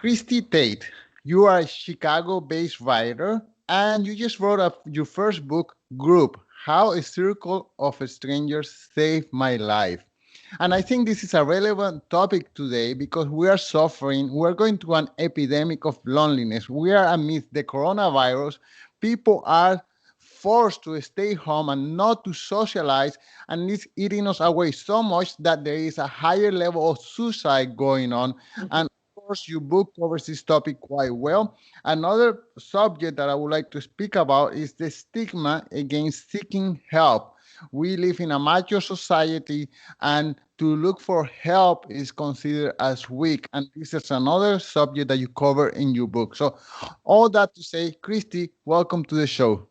Christie Tate. You are a Chicago-based writer, and you just wrote your first book, Group: How a Circle of Strangers Saved My Life. And I think this is a relevant topic today because we are suffering, we are going through an epidemic of loneliness. We are amidst the coronavirus. People are forced to stay home and not to socialize, and it's eating us away so much that there is a higher level of suicide going on. And of course, your book covers this topic quite well. Another subject that I would like to speak about is the stigma against seeking help. We live in a mature society, and to look for help is considered as weak. And this is another subject that you cover in your book. So, all that to say, Christy, welcome to the show.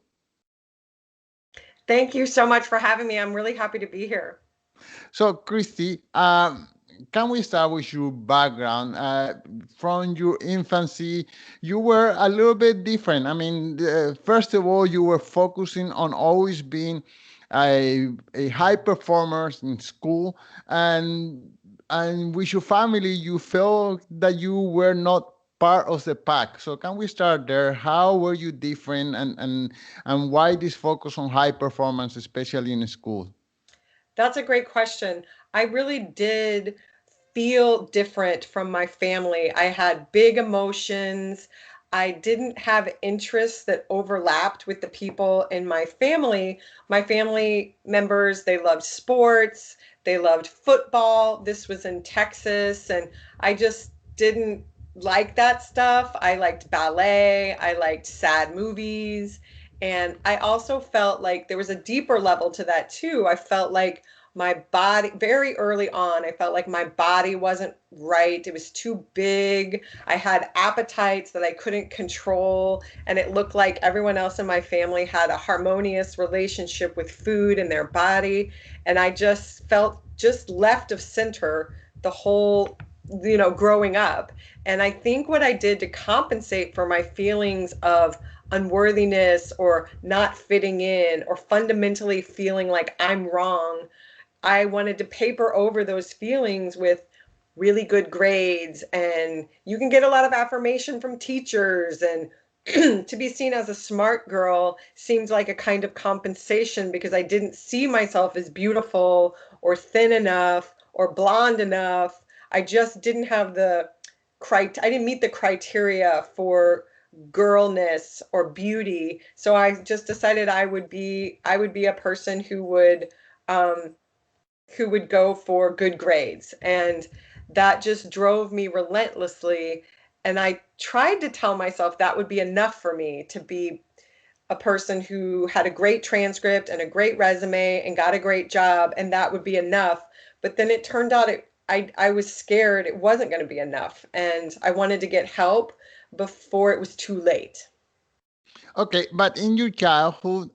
Thank you so much for having me. I'm really happy to be here. So, Christy, can we start with your background? From your infancy, you were a little bit different. I mean, first of all, you were focusing on always being a high performer in school, and and with your family, you felt that you were not part of the pack. So, can we start there? How were you different, and why this focus on high performance, especially in school? That's a great question. I really did feel different from my family. I had big emotions. I didn't have interests that overlapped with the people in my family. My family members, they loved sports, they loved football. This was in Texas, and I just didn't like that stuff. I liked ballet, I liked sad movies, and I also felt like there was a deeper level to that too. I felt like my body, very early on, I felt like my body wasn't right. It was too big. I had appetites that I couldn't control, and it looked like everyone else in my family had a harmonious relationship with food and their body, and I just felt just left of center the whole, growing up. And I think what I did to compensate for my feelings of unworthiness or not fitting in or fundamentally feeling like I'm wrong, I wanted to paper over those feelings with really good grades, and you can get a lot of affirmation from teachers, and to be seen as a smart girl seems like a kind of compensation because I didn't see myself as beautiful or thin enough or blonde enough. I just didn't have I didn't meet the criteria for girlness or beauty. So I just decided I would be a person um who would go for good grades. And that just drove me relentlessly. And I tried to tell myself that would be enough for me to be a person who had a great transcript and a great resume and got a great job, and that would be enough. But then it turned out I was scared it wasn't going to be enough. And I wanted to get help before it was too late. Okay, but in your childhood,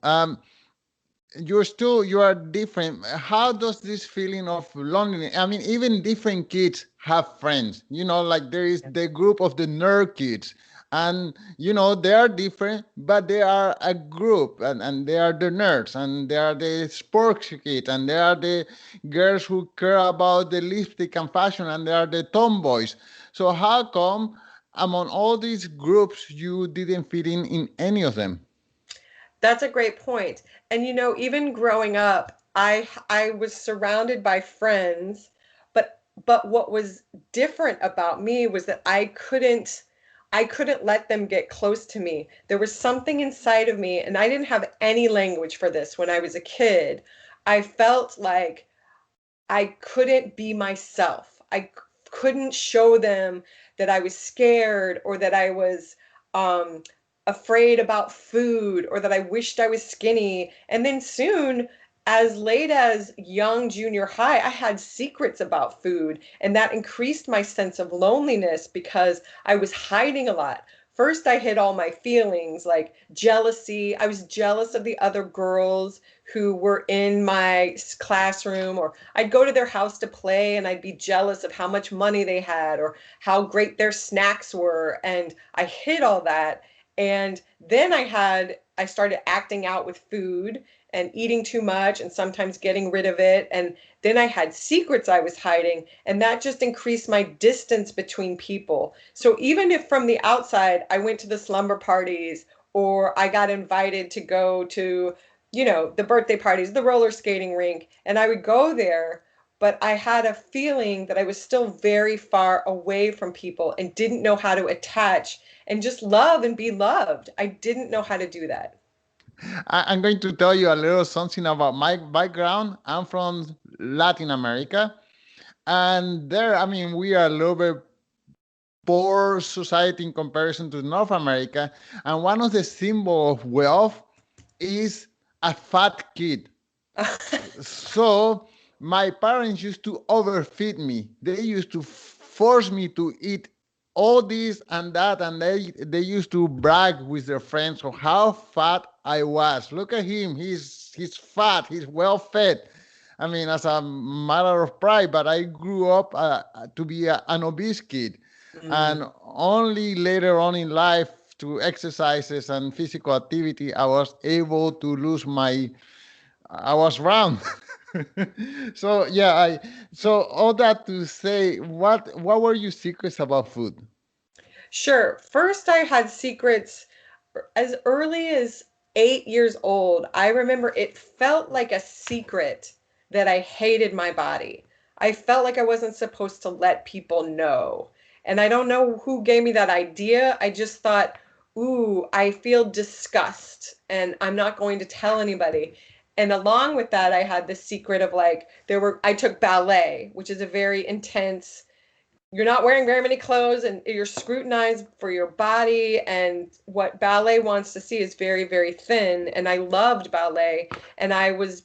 you are different. How does this feeling of loneliness? I mean, even different kids have friends. Like there is the group of the nerd kids, and they are different, but they are a group, and they are the nerds, and they are the sports kids, and they are the girls who care about the lipstick and fashion, and they are the tomboys. So how come among all these groups you didn't fit in any of them? That's a great point. And even growing up, I was surrounded by friends, but what was different about me was that I couldn't let them get close to me. There was something inside of me, and I didn't have any language for this when I was a kid. I felt like I couldn't be myself. I couldn't show them that I was scared or that I was um, afraid about food or that I wished I was skinny. And then soon, as late as young junior high, I had secrets about food, and that increased my sense of loneliness because I was hiding a lot. First, I hid all my feelings like jealousy. I was jealous of the other girls who were in my classroom, or I'd go to their house to play and I'd be jealous of how much money they had or how great their snacks were, and I hid all that. And then I started acting out with food, and eating too much and sometimes getting rid of it. And then I had secrets I was hiding, and that just increased my distance between people. So even if from the outside I went to the slumber parties or I got invited to go to, the birthday parties, the roller skating rink, and I would go there, but I had a feeling that I was still very far away from people and didn't know how to attach and just love and be loved. I didn't know how to do that. I'm going to tell you a little something about my background. I'm from Latin America, and there, I mean, we are a little bit poor society in comparison to North America. And one of the symbols of wealth is a fat kid. So my parents used to overfeed me. They used to force me to eat all this and that, and they used to brag with their friends of how fat I was. Look at him, he's fat, he's well fed. I mean, as a matter of pride, but I grew up to be an obese kid, and Mm. only later on in life, through exercises and physical activity, I was able to lose my. I was round. So yeah, so all that to say, what were your secrets about food? Sure. First, I had secrets as early as 8 years old. I remember it felt like a secret that I hated my body. I felt like I wasn't supposed to let people know. And I don't know who gave me that idea. I just thought, ooh, I feel disgust and I'm not going to tell anybody. And along with that, I had the secret of like, I took ballet, which is a very intense, you're not wearing very many clothes and you're scrutinized for your body, and what ballet wants to see is very, very thin. And I loved ballet, and I was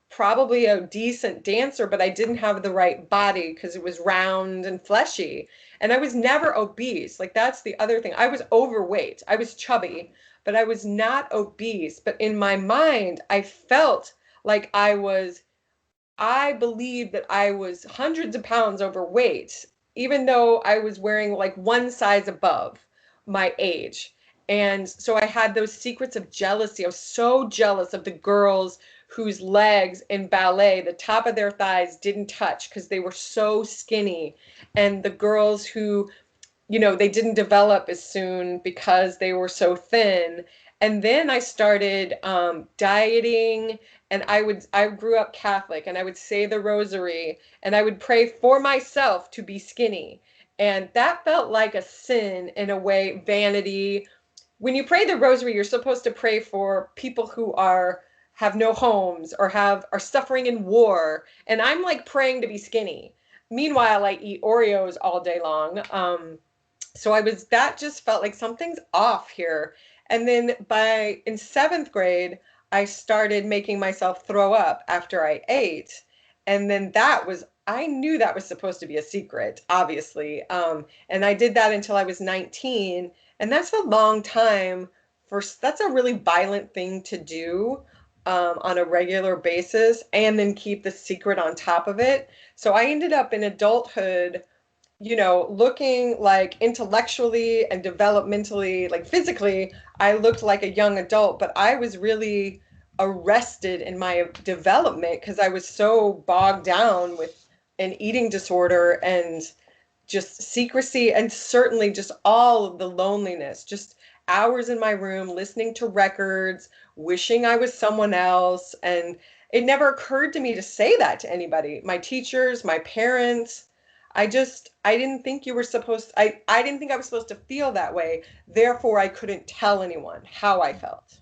probably a decent dancer, but I didn't have the right body because it was round and fleshy. And I was never obese. Like, that's the other thing. I was overweight. I was chubby, but I was not obese. But in my mind, I felt like I believed that I was hundreds of pounds overweight, even though I was wearing like one size above my age. And so I had those secrets of jealousy. I was so jealous of the girls whose legs in ballet, the top of their thighs didn't touch because they were so skinny. And the girls who, they didn't develop as soon because they were so thin. And then I started dieting, and I grew up Catholic, and I would say the rosary, and I would pray for myself to be skinny. And that felt like a sin in a way, vanity. When you pray the rosary, you're supposed to pray for people who have no homes or are suffering in war. And I'm like praying to be skinny. Meanwhile, I eat Oreos all day long. So that just felt like something's off here. And then in seventh grade, I started making myself throw up after I ate. And then I knew that was supposed to be a secret, obviously. And I did that until I was 19. And that's a long time that's a really violent thing to do on a regular basis, and then keep the secret on top of it. So I ended up in adulthood, looking like intellectually and developmentally, like physically, I looked like a young adult, but I was really arrested in my development because I was so bogged down with an eating disorder and just secrecy, and certainly just all of the loneliness, just hours in my room listening to records, wishing I was someone else. And it never occurred to me to say that to anybody, my teachers, my parents. I didn't think I didn't think I was supposed to feel that way. Therefore, I couldn't tell anyone how I felt.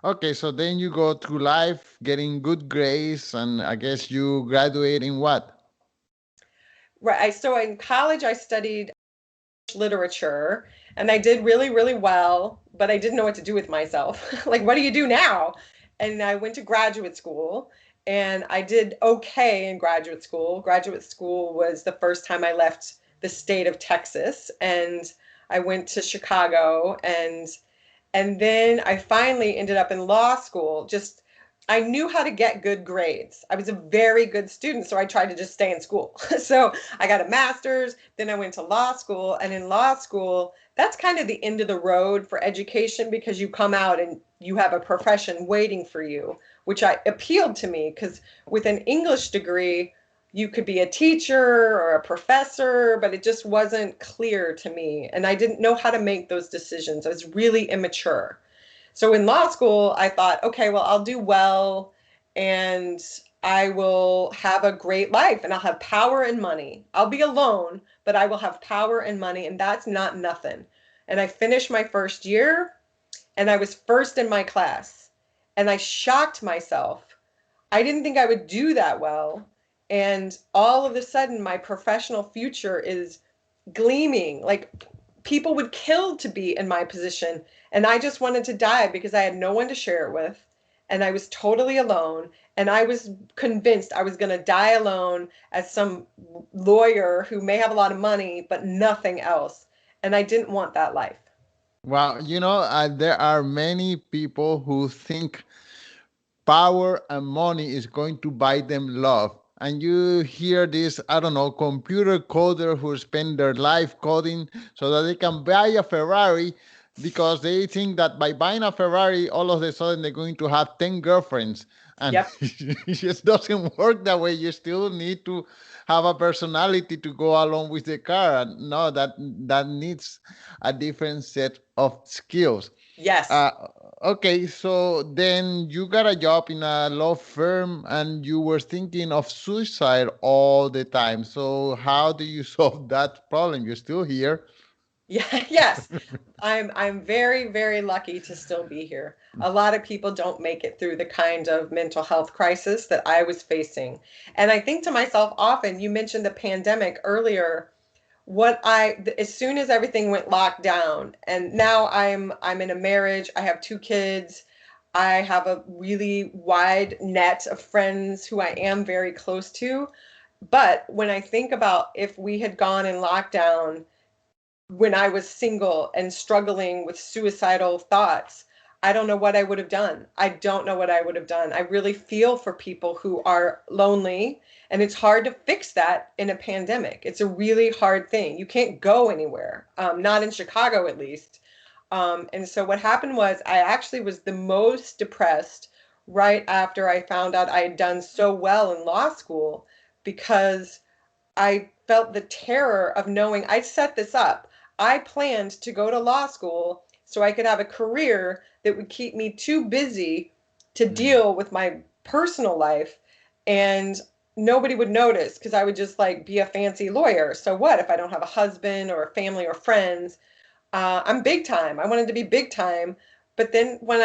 Okay, so then you go through life getting good grades, and I guess you graduate in what? Right. So in college, I studied literature, and I did really, really well, but I didn't know what to do with myself. Like, what do you do now? And I went to graduate school, and I did okay in graduate school. Graduate school was the first time I left the state of Texas, and I went to Chicago, and then I finally ended up in law school. Just, I knew how to get good grades. I was a very good student, so I tried to just stay in school. So I got a master's, then I went to law school, and in law school, that's kind of the end of the road for education because you come out and you have a profession waiting for you. which appealed to me because with an English degree, you could be a teacher or a professor, but it just wasn't clear to me. And I didn't know how to make those decisions. I was really immature. So in law school, I thought, okay, well, I'll do well and I will have a great life and I'll have power and money. I'll be alone, but I will have power and money, and that's not nothing. And I finished my first year and I was first in my class. And I shocked myself. I didn't think I would do that well. And all of a sudden, my professional future is gleaming. Like people would kill to be in my position. And I just wanted to die because I had no one to share it with. And I was totally alone. And I was convinced I was going to die alone as some lawyer who may have a lot of money, but nothing else. And I didn't want that life. Well, there are many people who think power and money is going to buy them love. And you hear this, I don't know, computer coder who spend their life coding so that they can buy a Ferrari because they think that by buying a Ferrari, all of a sudden they're going to have 10 girlfriends. And Yep. it just doesn't work that way. You still need to have a personality to go along with the car. And no, that needs a different set of skills. Yes. Uh, okay, so then you got a job in a law firm and you were thinking of suicide all the time. So how do you solve that problem? You're still here. Yeah, yes. I'm very, very lucky to still be here. A lot of people don't make it through the kind of mental health crisis that I was facing. And I think to myself often, you mentioned the pandemic earlier, as soon as everything went locked down, and now I'm in a marriage, I have two kids, I have a really wide net of friends who I am very close to. But when I think about if we had gone in lockdown when I was single and struggling with suicidal thoughts, I don't know what I would have done. I don't know what I would have done. I really feel for people who are lonely, and it's hard to fix that in a pandemic. It's a really hard thing. You can't go anywhere, not in Chicago at least. And so what happened was I actually was the most depressed right after I found out I had done so well in law school because I felt the terror of knowing I'd set this up. I planned to go to law school so I could have a career that would keep me too busy to Mm. deal with my personal life, and nobody would notice because I would just like be a fancy lawyer. So what if I don't have a husband or a family or friends? I'm big time. I wanted to be big time. But then when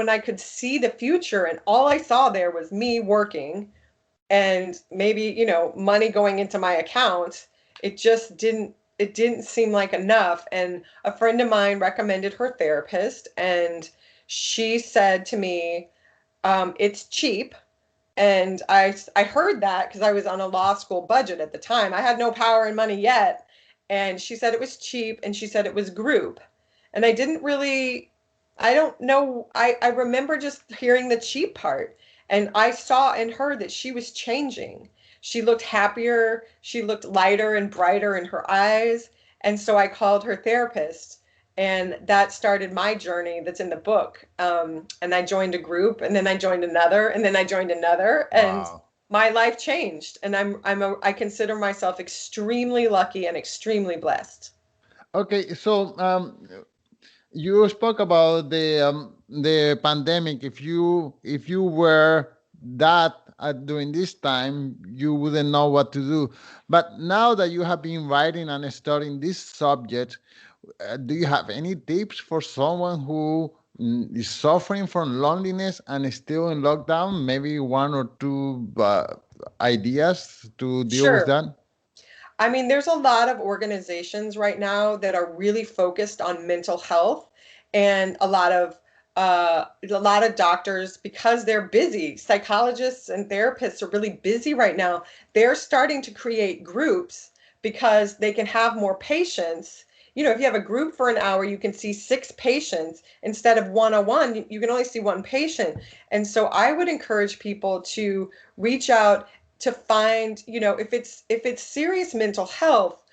I could see the future and all I saw there was me working and maybe money going into my account, it didn't seem like enough. And a friend of mine recommended her therapist, and she said to me, it's cheap. And I heard that because I was on a law school budget at the time. I had no power and money yet, and she said it was cheap, and she said it was group. And I don't know, I remember just hearing the cheap part, and I saw in her that she was changing. She looked happier, she looked lighter and brighter in her eyes, and so I called her therapist, and that started my journey that's in the book. And I joined a group, and then I joined another, and then I joined another, and Wow. my life changed. And I consider myself extremely lucky and extremely blessed. Okay, so you spoke about the pandemic. If you were that during this time, you wouldn't know what to do. But now that you have been writing and studying this subject, do you have any tips for someone who is suffering from loneliness and is still in lockdown? Maybe one or two ideas to deal with Sure. that? I mean, there's a lot of organizations right now that are really focused on mental health, and a lot of doctors, because they're busy, psychologists and therapists are really busy right now. They're starting to create groups because they can have more patients. If you have a group for an hour, you can see six patients instead of one-on-one. You can only see one patient. And so I would encourage people to reach out to find, if it's serious mental health,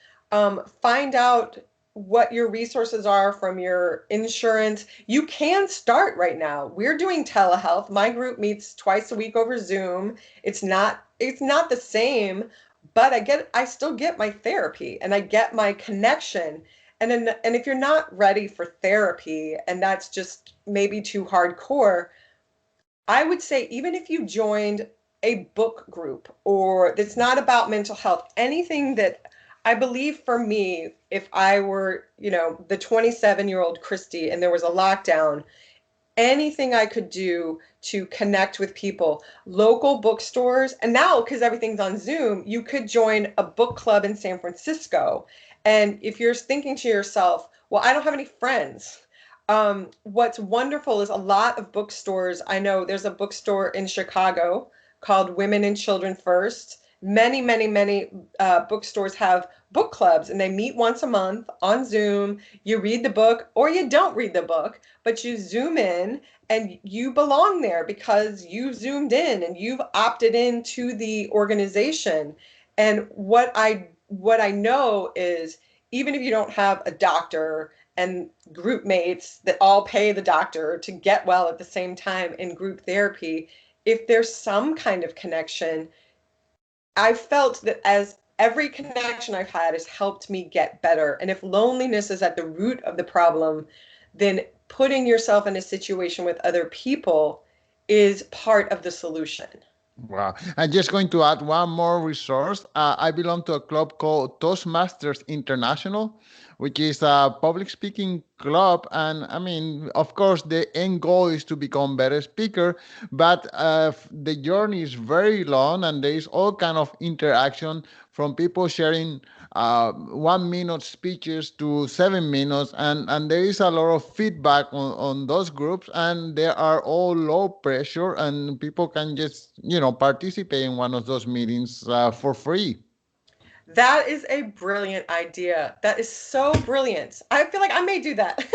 find out. what your resources are from your insurance. You can start right now. We're doing telehealth. My group meets twice a week over Zoom. It's not the same, but I still get my therapy and I get my connection. And if you're not ready for therapy and that's just maybe too hardcore, I would say even if you joined a book group or that's not about mental health, anything that I believe for me, if I were, the 27-year-old Christie and there was a lockdown, anything I could do to connect with people, local bookstores, and now because everything's on Zoom, you could join a book club in San Francisco. And if you're thinking to yourself, well, I don't have any friends. What's wonderful is a lot of bookstores. I know there's a bookstore in Chicago called Women and Children First. Many, many, many bookstores have book clubs and they meet once a month on Zoom. You read the book or you don't read the book, but you Zoom in and you belong there because you zoomed in and you've opted into the organization. And what I know is even if you don't have a doctor and group mates that all pay the doctor to get well at the same time in group therapy, if there's some kind of connection, I felt that as every connection I've had has helped me get better. And if loneliness is at the root of the problem, then putting yourself in a situation with other people is part of the solution. Wow. I'm just going to add one more resource. I belong to a club called Toastmasters International, which is a public speaking club. And I mean, of course, the end goal is to become better speaker, but the journey is very long and there is all kind of interaction from people sharing 1 minute speeches to 7 minutes, and there is a lot of feedback on those groups, and they are all low pressure, and people can just participate in one of those meetings for free. That is a brilliant idea. That is so brilliant. I feel like I may do that.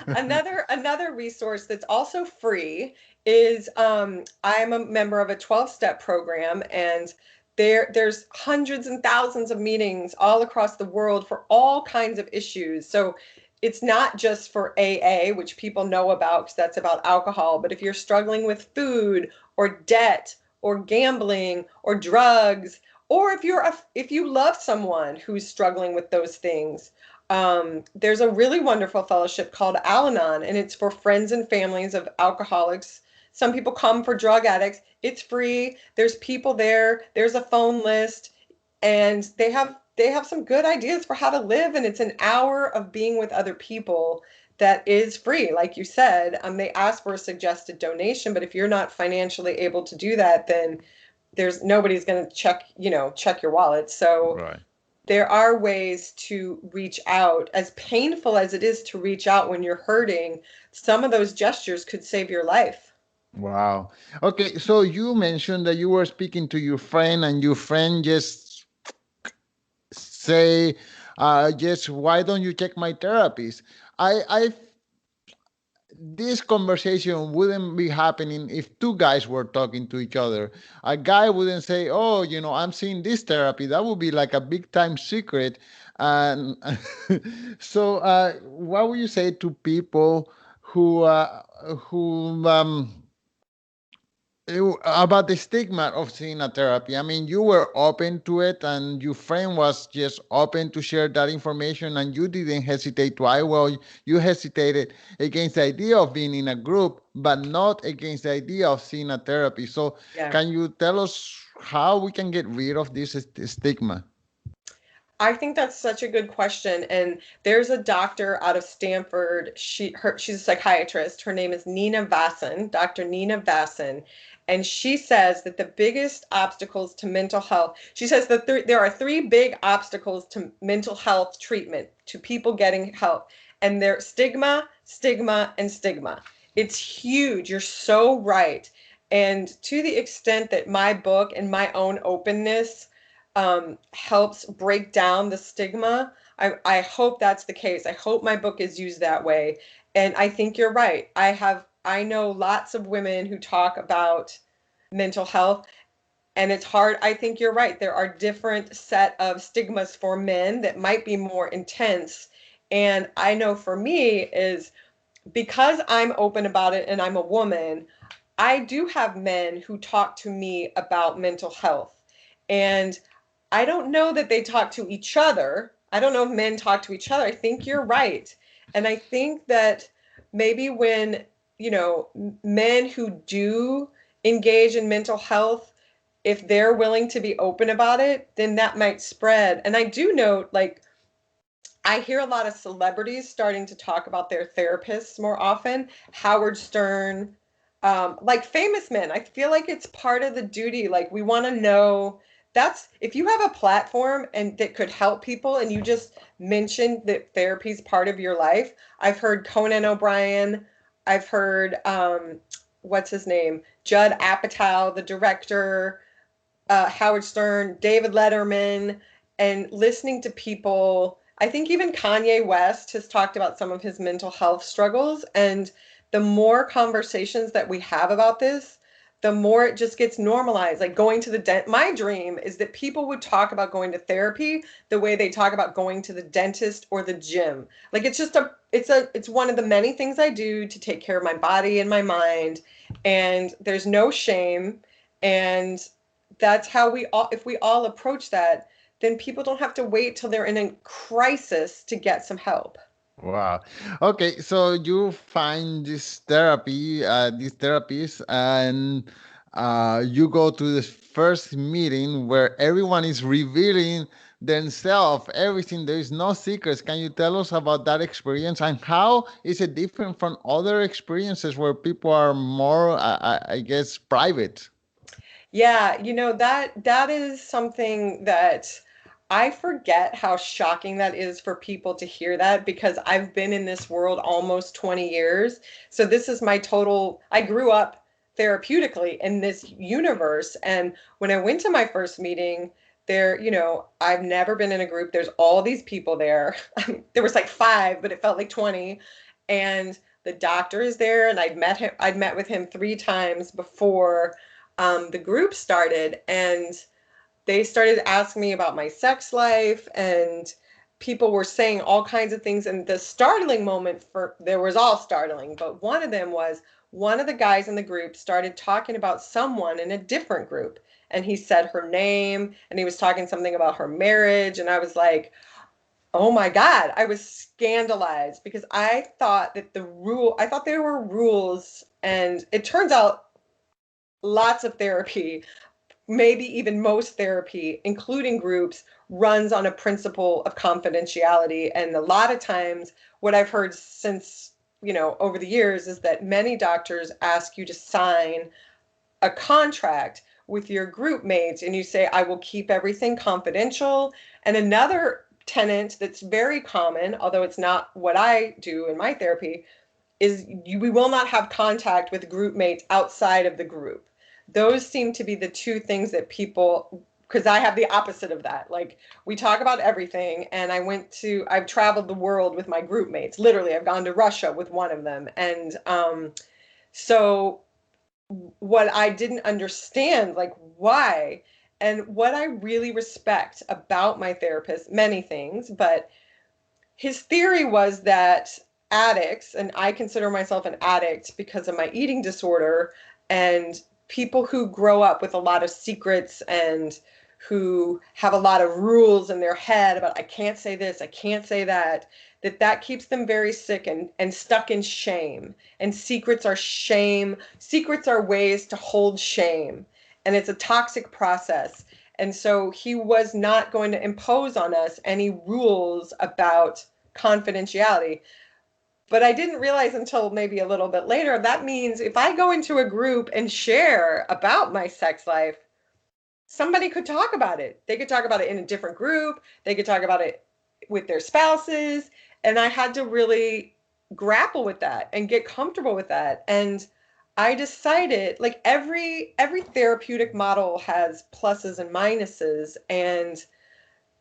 Another resource that's also free is I'm a member of a 12-step program, and there's hundreds and thousands of meetings all across the world for all kinds of issues. So it's not just for AA, which people know about because that's about alcohol, but if you're struggling with food or debt or gambling or drugs, or if you love someone who's struggling with those things, there's a really wonderful fellowship called Al-Anon, and it's for friends and families of alcoholics. Some people come for drug addicts. It's free. There's people there. There's a phone list, and they have some good ideas for how to live, and it's an hour of being with other people that is free. Like you said, they ask for a suggested donation, but if you're not financially able to do that, then there's nobody's going to check your wallet. So Right. there are ways to reach out. As painful as it is to reach out when you're hurting, some of those gestures could save your life. Wow. Okay, so you mentioned that you were speaking to your friend, and your friend just say, just why don't you check my therapist? I this conversation wouldn't be happening if two guys were talking to each other. A guy wouldn't say, "Oh, I'm seeing this therapy." That would be like a big time secret. And so, what would you say to people who about the stigma of seeing a therapy? I mean, you were open to it, and your friend was just open to share that information, and you didn't hesitate twice. Well, you hesitated against the idea of being in a group, but not against the idea of seeing a therapy. So, Yeah. can you tell us how we can get rid of this stigma? I think that's such a good question. And there's a doctor out of Stanford. She's a psychiatrist. Her name is Nina Vassen, Dr. Nina Vassen. And she says that the biggest obstacles to mental health, she says that there are three big obstacles to mental health treatment, to people getting help. And they're stigma, stigma, and stigma. It's huge. You're so right. And to the extent that my book and my own openness helps break down the stigma. I hope that's the case. I hope my book is used that way. And I think you're right. I know lots of women who talk about mental health, and it's hard. I think you're right. There are different set of stigmas for men that might be more intense. And I know for me is because I'm open about it and I'm a woman, I do have men who talk to me about mental health. And I don't know that they talk to each other. I don't know if men talk to each other. I think you're right. And I think that maybe when, men who do engage in mental health, if they're willing to be open about it, then that might spread. And I do note, like, I hear a lot of celebrities starting to talk about their therapists more often. Howard Stern, like famous men. I feel like it's part of the duty. Like we want to know that's if you have a platform and that could help people and you just mentioned that therapy is part of your life. I've heard Conan O'Brien. I've heard what's his name? Judd Apatow, the director, Howard Stern, David Letterman, and listening to people. I think even Kanye West has talked about some of his mental health struggles. And the more conversations that we have about this, the more it just gets normalized. Like going to the my dream is that people would talk about going to therapy the way they talk about going to the dentist or the gym. Like it's one of the many things I do to take care of my body and my mind. And there's no shame. And that's how we all, if we all approach that, then people don't have to wait till they're in a crisis to get some help. Wow. Okay, so you find this therapy, this therapist, and you go to the first meeting where everyone is revealing themselves, everything. There is no secrets. Can you tell us about that experience and how is it different from other experiences where people are more, I guess, private? Yeah, that is something that I forget how shocking that is for people to hear that because I've been in this world almost 20 years. So this is my total, I grew up therapeutically in this universe. And when I went to my first meeting, there, I've never been in a group. There's all these people there. There was like five, but it felt like 20. And the doctor is there, and I'd met with him 3 times before the group started, and they started asking me about my sex life, and people were saying all kinds of things. And the startling moment for there was all startling, but one of them was one of the guys in the group started talking about someone in a different group, and he said her name, and he was talking something about her marriage, and I was like, oh my God, I was scandalized because I thought there were rules, and it turns out lots of therapy, maybe even most therapy, including groups, runs on a principle of confidentiality. And a lot of times, what I've heard since, over the years is that many doctors ask you to sign a contract with your group mates and you say, I will keep everything confidential. And another tenant that's very common, although it's not what I do in my therapy, is we will not have contact with group mates outside of the group. Those seem to be the two things that people, because I have the opposite of that. Like we talk about everything, and I've traveled the world with my group mates. Literally, I've gone to Russia with one of them. And so what I didn't understand, like why, and what I really respect about my therapist, many things, but his theory was that addicts, and I consider myself an addict because of my eating disorder, and people who grow up with a lot of secrets and who have a lot of rules in their head about I can't say this, I can't say that, that keeps them very sick and stuck in shame. And secrets are shame. Secrets are ways to hold shame. And it's a toxic process. And so he was not going to impose on us any rules about confidentiality. But I didn't realize until maybe a little bit later that means if I go into a group and share about my sex life, somebody could talk about it. They could talk about it in a different group, they could talk about it with their spouses. And I had to really grapple with that and get comfortable with that. And I decided like every therapeutic model has pluses and minuses, and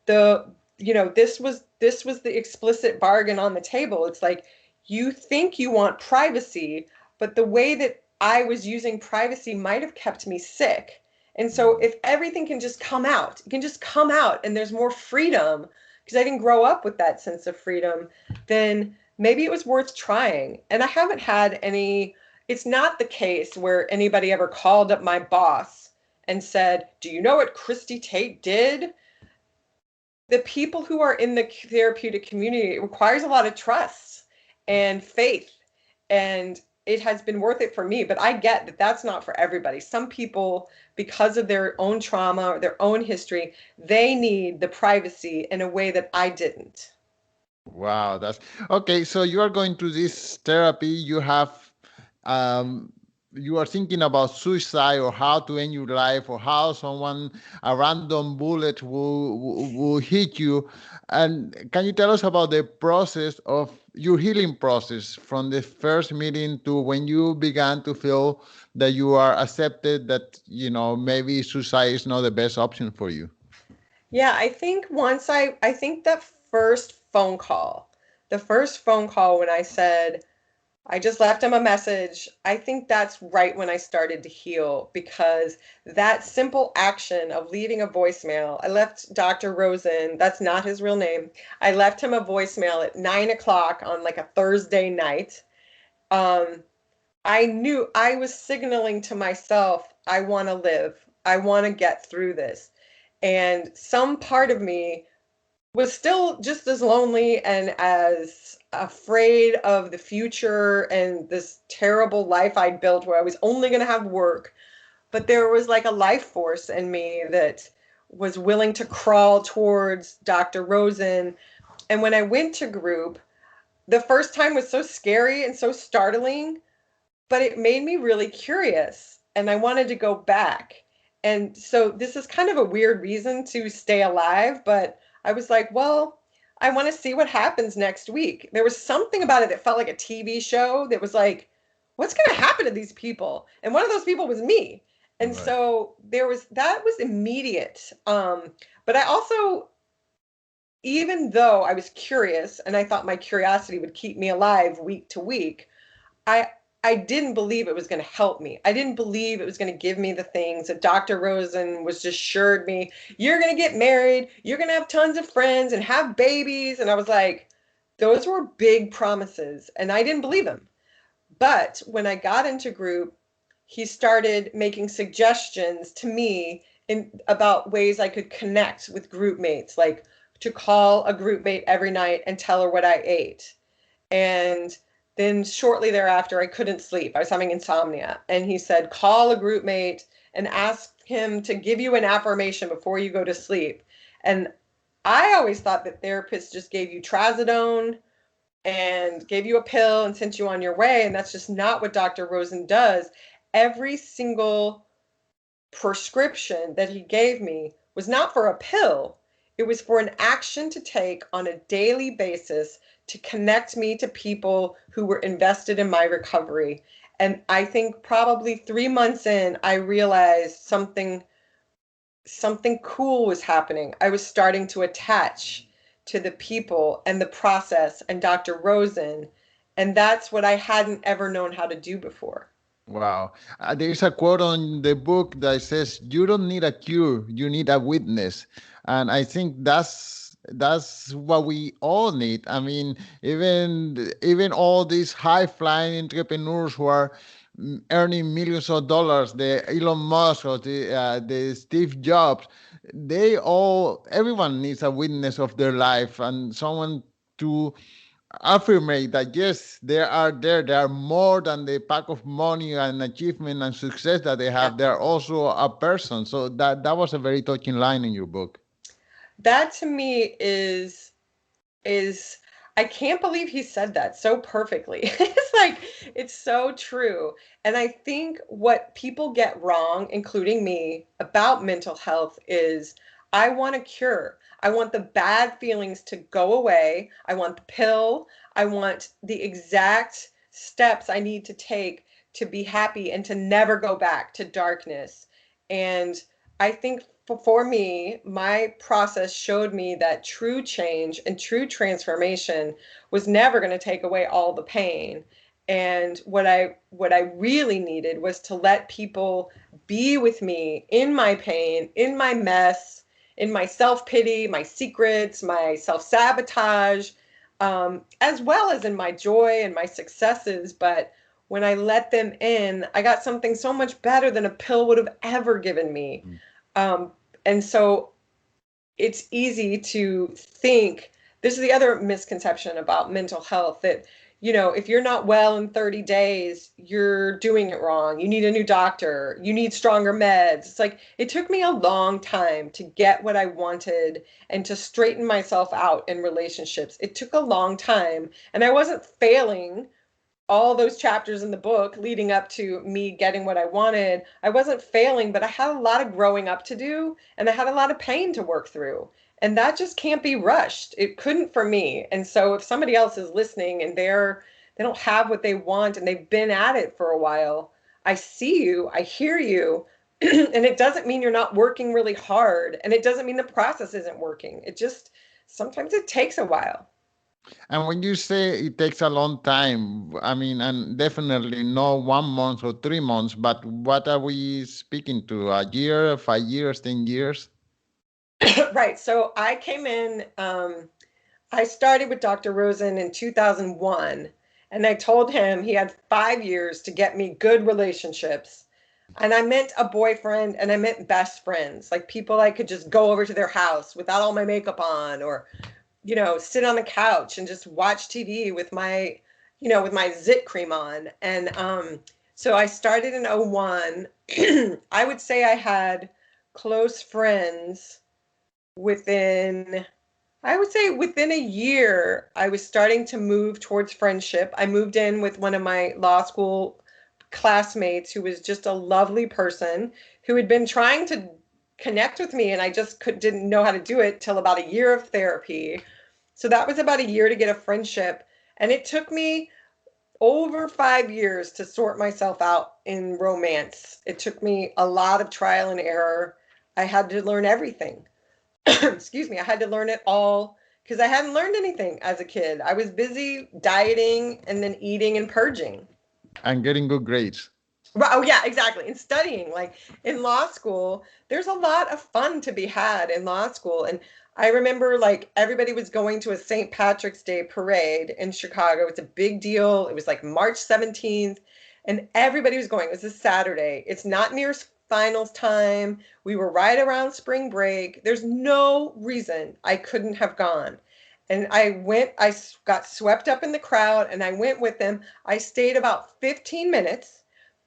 the this was the explicit bargain on the table. It's like you think you want privacy, but the way that I was using privacy might have kept me sick. And so if everything can just come out, it can just come out, and there's more freedom because I didn't grow up with that sense of freedom, then maybe it was worth trying. And I haven't had any, it's not the case where anybody ever called up my boss and said, "Do you know what Christie Tate did?" The people who are in the therapeutic community, it requires a lot of trust and faith, and it has been worth it for me. But I get that that's not for everybody. Some people, because of their own trauma or their own history, they need the privacy in a way that I didn't. Wow, that's okay. So you are going through this therapy. Um, you are thinking about suicide or how to end your life or how someone a random bullet will hit you. And can you tell us about the process of your healing process from the first meeting to when you began to feel that you are accepted that maybe suicide is not the best option for you? Yeah, I think I think that the first phone call when I said, I just left him a message. I think that's right when I started to heal, because that simple action of leaving a voicemail, I left Dr. Rosen, that's not his real name. I left him a voicemail at 9 o'clock on like a Thursday night. Um, I knew I was signaling to myself, I want to live. I want to get through this. And some part of me was still just as lonely and as afraid of the future and this terrible life I'd built where I was only going to have work. But there was like a life force in me that was willing to crawl towards Dr. Rosen. And when I went to group, the first time was so scary and so startling, but it made me really curious and I wanted to go back. And so this is kind of a weird reason to stay alive, but I was like, well, I want to see what happens next week. There was something about it that felt like a TV show that was like, what's going to happen to these people? And one of those people was me. And Right. so that was immediate. But I also, even though I was curious and I thought my curiosity would keep me alive week to week, I I didn't believe it was going to help me. I didn't believe it was going to give me the things that Dr. Rosen was just assured me. You're going to get married. You're going to have tons of friends and have babies. And I was like, those were big promises. And I didn't believe them. But when I got into group, he started making suggestions to me about ways I could connect with group mates, like to call a group mate every night and tell her what I ate. And then shortly thereafter, I couldn't sleep. I was having insomnia. And he said, call a group mate and ask him to give you an affirmation before you go to sleep. And I always thought that therapists just gave you trazodone and gave you a pill and sent you on your way. And that's just not what Dr. Rosen does. Every single prescription that he gave me was not for a pill. It was for an action to take on a daily basis to connect me to people who were invested in my recovery. And I think probably 3 months in, I realized something cool was happening. I was starting to attach to the people and the process and Dr. Rosen. And that's what I hadn't ever known how to do before. Wow. There's a quote on the book that says, "You don't need a cure, you need a witness." And I think that's what we all need. I mean, even all these high flying entrepreneurs who are earning millions of dollars, the Elon Musk or the Steve Jobs, everyone needs a witness of their life and someone to affirmate that yes, they are more than the pack of money and achievement and success that they Yeah. have. They are also a person. So that was a very touching line in your book. That to me is I can't believe he said that so perfectly. It's like it's so true. And I think what people get wrong, including me, about mental health is I want a cure. I want the bad feelings to go away. I want the pill. I want the exact steps I need to take to be happy and to never go back to darkness. And I think for me, my process showed me that true change and true transformation was never going to take away all the pain. And what I really needed was to let people be with me in my pain, in my mess, in my self-pity, my secrets, my self-sabotage, as well as in my joy and my successes. But when I let them in, I got something so much better than a pill would have ever given me. Mm. Um, and so it's easy to think, this is the other misconception about mental health, that if you're not well in 30 days, you're doing it wrong. You need a new doctor, you need stronger meds. It's like, it took me a long time to get what I wanted and to straighten myself out in relationships. It took a long time, and I wasn't failing all those chapters in the book leading up to me getting what I wanted. I wasn't failing, but I had a lot of growing up to do, and I had a lot of pain to work through. And that just can't be rushed. It couldn't for me. And so if somebody else is listening and they don't have what they want and they've been at it for a while, I see you, I hear you. And it doesn't mean you're not working really hard, and it doesn't mean the process isn't working. It just sometimes it takes a while. And when you say it takes a long time, I mean, and definitely not 1 month or 3 months, but what are we speaking to? A year, 5 years, 10 years? Right. So I came in, I started with Dr. Rosen in 2001, and I told him he had 5 years to get me good relationships. And I meant a boyfriend, and I meant best friends, like people I could just go over to their house without all my makeup on, or, sit on the couch and just watch TV with my zit cream on. And so I started in '01. I would say I had close friends within I would say within a year, I was starting to move towards friendship. I moved in with one of my law school classmates who was just a lovely person who had been trying to connect with me, and I just didn't know how to do it till about a year of therapy. So that was about a year to get a friendship. And it took me over 5 years to sort myself out in romance. It took me a lot of trial and error. I had to learn everything. Excuse me, I had to learn it all because I hadn't learned anything as a kid. I was busy dieting and then eating and purging. And getting good grades. Oh, yeah, exactly. And studying. Like in law school, there's a lot of fun to be had in law school. And I remember like everybody was going to a St. Patrick's Day parade in Chicago. It's a big deal. It was like March 17th, and everybody was going. It was a Saturday. It's not near finals time. We were right around spring break. There's no reason I couldn't have gone. And I got swept up in the crowd and I went with them. I stayed about 15 minutes.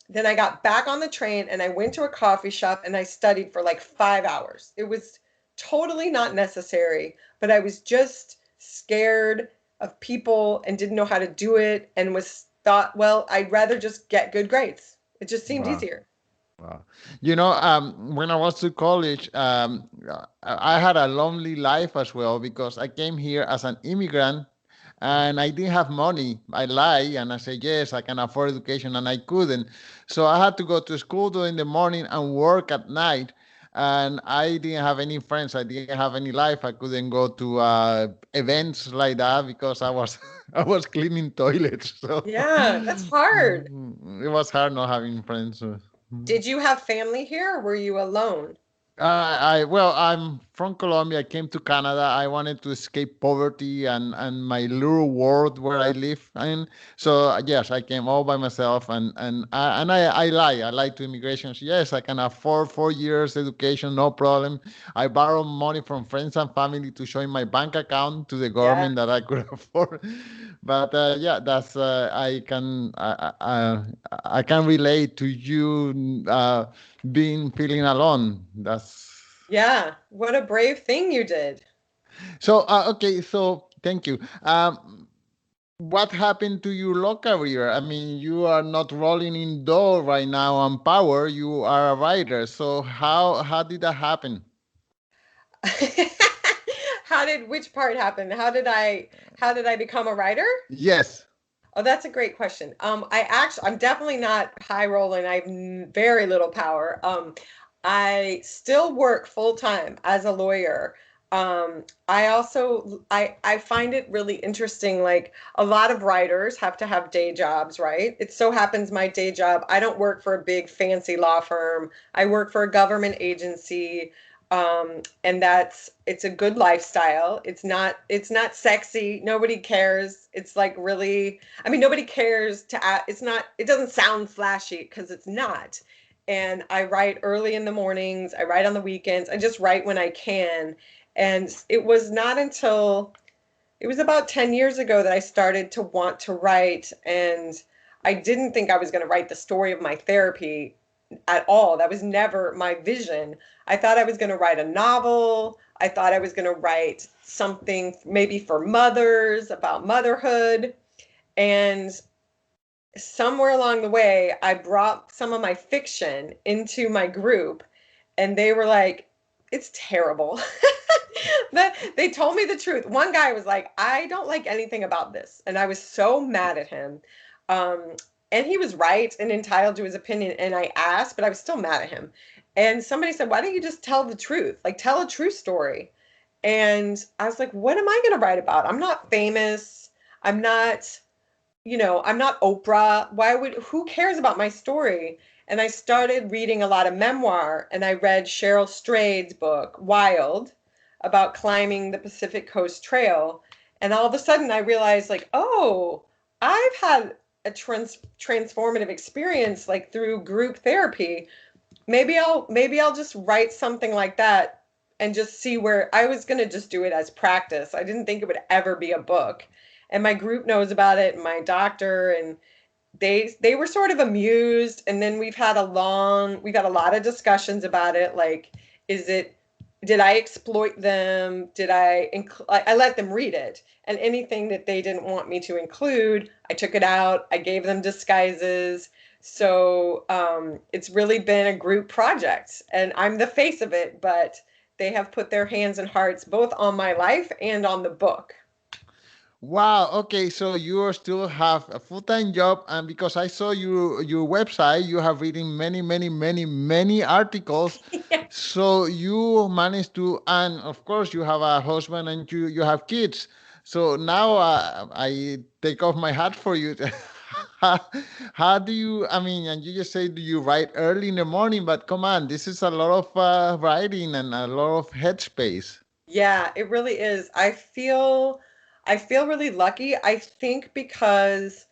Then I got back on the train and I went to a coffee shop and I studied for like 5 hours. It was totally not necessary, but I was just scared of people and didn't know how to do it, and was thought, well, I'd rather just get good grades. It just seemed Wow. easier. Wow. When I was to college, I had a lonely life as well because I came here as an immigrant and I didn't have money. I lie and I say, yes, I can afford education, and I couldn't. So I had to go to school during the morning and work at night. And I didn't have any friends. I didn't have any life. I couldn't go to events like that because I was I was cleaning toilets. So Yeah, that's hard. it was hard not having friends. Did you have family here, or were you alone? I'm from Colombia. I came to Canada. I wanted to escape poverty and my little world where I live. And so, yes, I came all by myself. And I lie. I lie to immigrations. Yes, I can afford 4 years education, no problem. I borrow money from friends and family to show in my bank account to the Yeah. government that I could afford. But yeah, that's I can relate to you. Being feeling alone. That's Yeah. What a brave thing you did. so. Okay, so thank you. What happened to your law career? I mean, you are not rolling in dough right now on Power. You are a writer. So how did that happen? Which part happen? How did I become a writer? Yes. Oh, that's a great question. I'm definitely not high rolling. I have very little power. I still work full time as a lawyer. I find it really interesting. Like a lot of writers have to have day jobs, right? It so happens my day job, I don't work for a big fancy law firm. I work for a government agency. And it's a good lifestyle. It's not sexy. Nobody cares. It's like really, I mean, nobody cares it's not, it doesn't sound flashy because it's not. And I write early in the mornings. I write on the weekends. I just write when I can. And it was not until it was about 10 years ago that I started to want to write. And I didn't think I was going to write the story of my therapy at all. That was never my vision. I thought I was going to write a novel. I thought I was going to write something maybe for mothers about motherhood. And somewhere along the way, I brought some of my fiction into my group, and they were like, it's terrible. They told me the truth. One guy was like, I don't like anything about this. And I was so mad at him. Um, and he was right and entitled to his opinion. And I asked, but I was still mad at him. And somebody said, why don't you just tell the truth? Like, tell a true story. And I was like, what am I going to write about? I'm not famous. I'm not, I'm not Oprah. Who cares about my story? And I started reading a lot of memoir, and I read Cheryl Strayed's book, Wild, about climbing the Pacific Coast Trail. And all of a sudden I realized, like, oh, I've had a transformative experience like through group therapy. Maybe I'll just write something like that and just see where I was going to just do it as practice. I didn't think it would ever be a book. And my group knows about it, and my doctor, and they were sort of amused. And then we've had a lot of discussions about it, like, is it did I exploit them? I let them read it, and anything that they didn't want me to include, I took it out. I gave them disguises. So it's really been a group project, and I'm the face of it, but they have put their hands and hearts both on my life and on the book. Wow. Okay. So you still have a full-time job, and because I saw your website, you have written many, many, many, many articles. Yeah. So you managed to, and of course, you have a husband and you have kids. So now I take off my hat for you. how, how do you? I mean, and you just say do you write early in the morning? But come on, this is a lot of writing and a lot of headspace. Yeah, it really is. I feel really lucky. I think because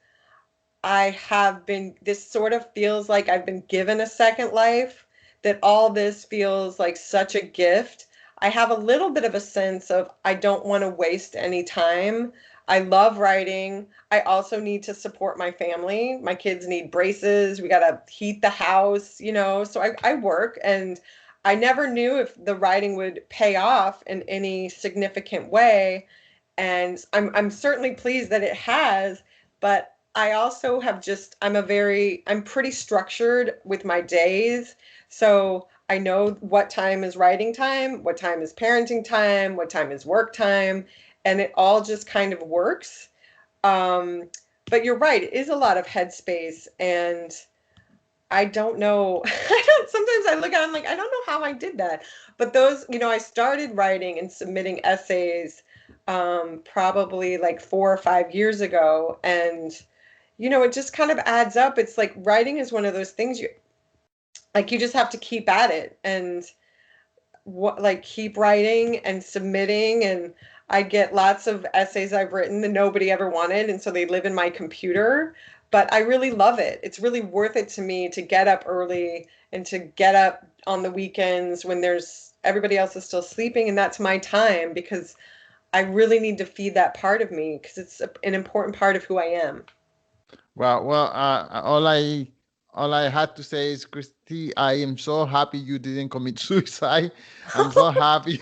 this sort of feels like I've been given a second life, that all this feels like such a gift. I have a little bit of a sense of I don't want to waste any time. I love writing. I also need to support my family. My kids need braces. We got to heat the house, so I work, and I never knew if the writing would pay off in any significant way. And I'm certainly pleased that it has, but I also have I'm pretty structured with my days. So I know what time is writing time, what time is parenting time, what time is work time, and it all just kind of works. Um, but you're right, it is a lot of headspace, and I don't know. Sometimes I look at it, I'm like, I don't know how I did that. But I started writing and submitting essays probably like 4 or 5 years ago. And, it just kind of adds up. It's like writing is one of those things you just have to keep at it, and keep writing and submitting. And I get lots of essays I've written that nobody ever wanted, and so they live in my computer. But I really love it. It's really worth it to me to get up early and to get up on the weekends when there's everybody else is still sleeping, and that's my time, because I really need to feed that part of me, because it's an important part of who I am. Well, all I had to say is, Christy, I am so happy you didn't commit suicide. I'm so happy,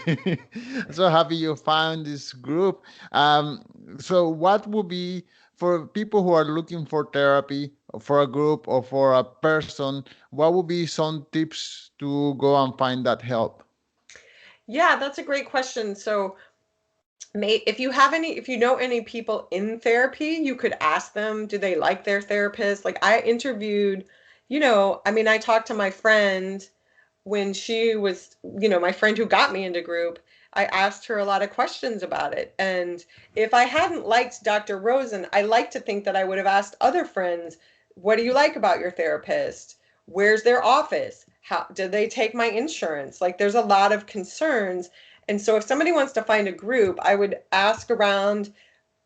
so happy you found this group. Um, so, what would be for people who are looking for therapy, or for a group, or for a person? What would be some tips to go and find that help? Yeah, that's a great question. So, if you know any people in therapy, you could ask them, do they like their therapist? Like, I interviewed, I mean, I talked to my friend when she was, my friend who got me into group. I asked her a lot of questions about it. And if I hadn't liked Dr. Rosen, I like to think that I would have asked other friends, what do you like about your therapist? Where's their office? How did they take my insurance? Like there's a lot of concerns. And so if somebody wants to find a group, I would ask around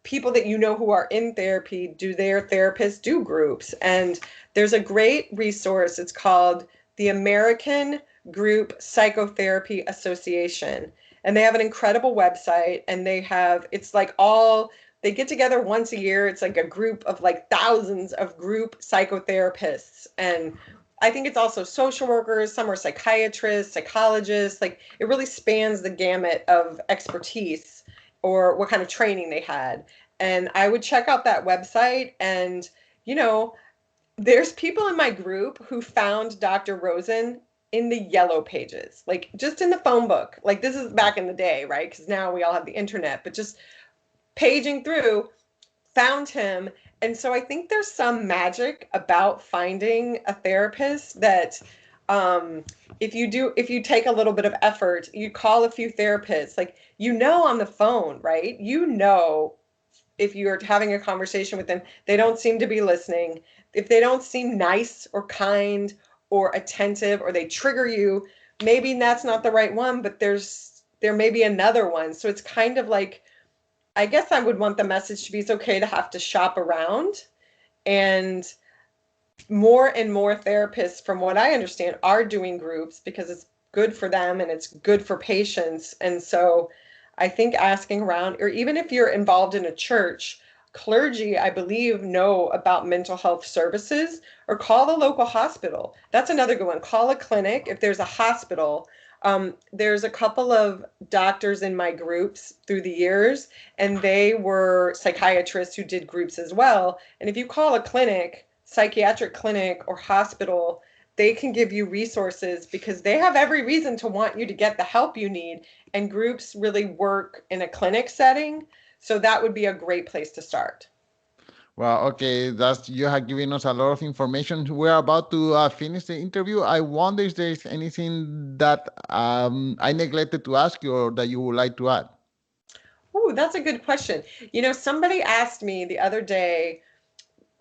people that you know who are in therapy. Do their therapists do groups? And there's a great resource. It's called the American Group Psychotherapy Association. And they have an incredible website, and it's like they get together once a year. It's like a group of like thousands of group psychotherapists. And I think it's also social workers, some are psychiatrists, psychologists. Like it really spans the gamut of expertise or what kind of training they had. And I would check out that website, and, you know, there's people in my group who found Dr. Rosen in the yellow pages, like just in the phone book. Like this is back in the day, right? Because now we all have the internet, but just paging through, found him. And so I think there's some magic about finding a therapist that if you take a little bit of effort, you call a few therapists, like, on the phone, right? If you're having a conversation with them, they don't seem to be listening. If they don't seem nice or kind or attentive, or they trigger you, maybe that's not the right one, but there may be another one. So it's kind of like, I guess I would want the message to be, it's okay to have to shop around. And more therapists, from what I understand, are doing groups because it's good for them and it's good for patients. And so I think asking around, or even if you're involved in a church, clergy, I believe, know about mental health services, or call the local hospital. That's another good one. Call a clinic if there's a hospital. There's a couple of doctors in my groups through the years, and they were psychiatrists who did groups as well. And if you call a clinic, psychiatric clinic or hospital, they can give you resources because they have every reason to want you to get the help you need. And groups really work in a clinic setting. So that would be a great place to start. Well, okay, you have given us a lot of information. We're about to finish the interview. I wonder if there's anything that I neglected to ask you or that you would like to add. Oh, that's a good question. Somebody asked me the other day,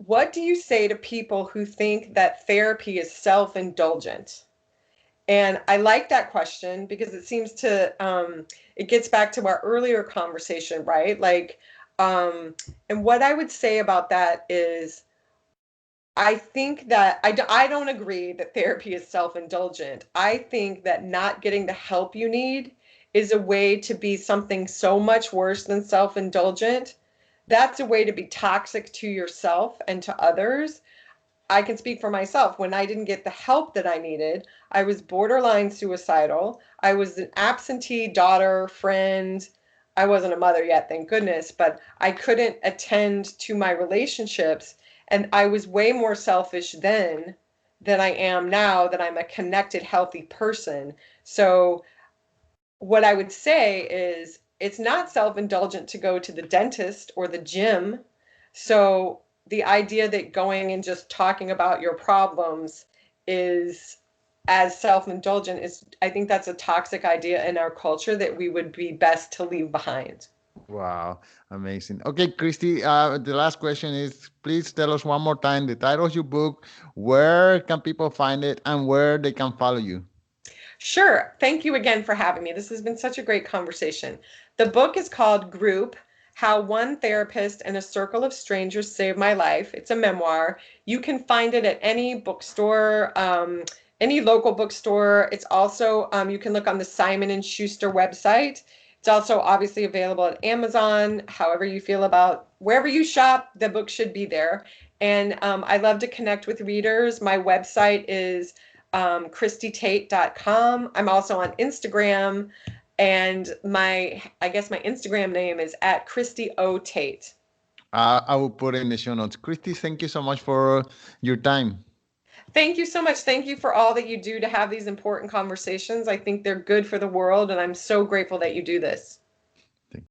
what do you say to people who think that therapy is self-indulgent? And I like that question because it seems it gets back to our earlier conversation, right? Like, and what I would say about that is, I think that I don't agree that therapy is self-indulgent. I think that not getting the help you need is a way to be something so much worse than self-indulgent. That's a way to be toxic to yourself and to others. I can speak for myself. When I didn't get the help that I needed, I was borderline suicidal. I was an absentee daughter, friend. I wasn't a mother yet, thank goodness, but I couldn't attend to my relationships. And I was way more selfish then than I am now that I'm a connected, healthy person. So what I would say is, it's not self-indulgent to go to the dentist or the gym. So the idea that going and just talking about your problems is as self-indulgent is, I think that's a toxic idea in our culture that we would be best to leave behind. Wow, amazing. Okay, Christy, the last question is, please tell us one more time the title of your book, where can people find it, and where they can follow you. Sure. Thank you again for having me. This has been such a great conversation. The book is called Group: How One Therapist and a Circle of Strangers Saved My Life. It's a memoir. You can find it at any bookstore, any local bookstore. It's also, you can look on the Simon & Schuster website. It's also obviously available at Amazon. However you feel about wherever you shop, the book should be there. And I love to connect with readers. My website is ChristieTate.com. I'm also on Instagram, and I guess my Instagram name is at Christie O. Tate. I will put it in the show notes. Christy, thank you so much for your time. Thank you so much. Thank you for all that you do to have these important conversations. I think they're good for the world, and I'm so grateful that you do this.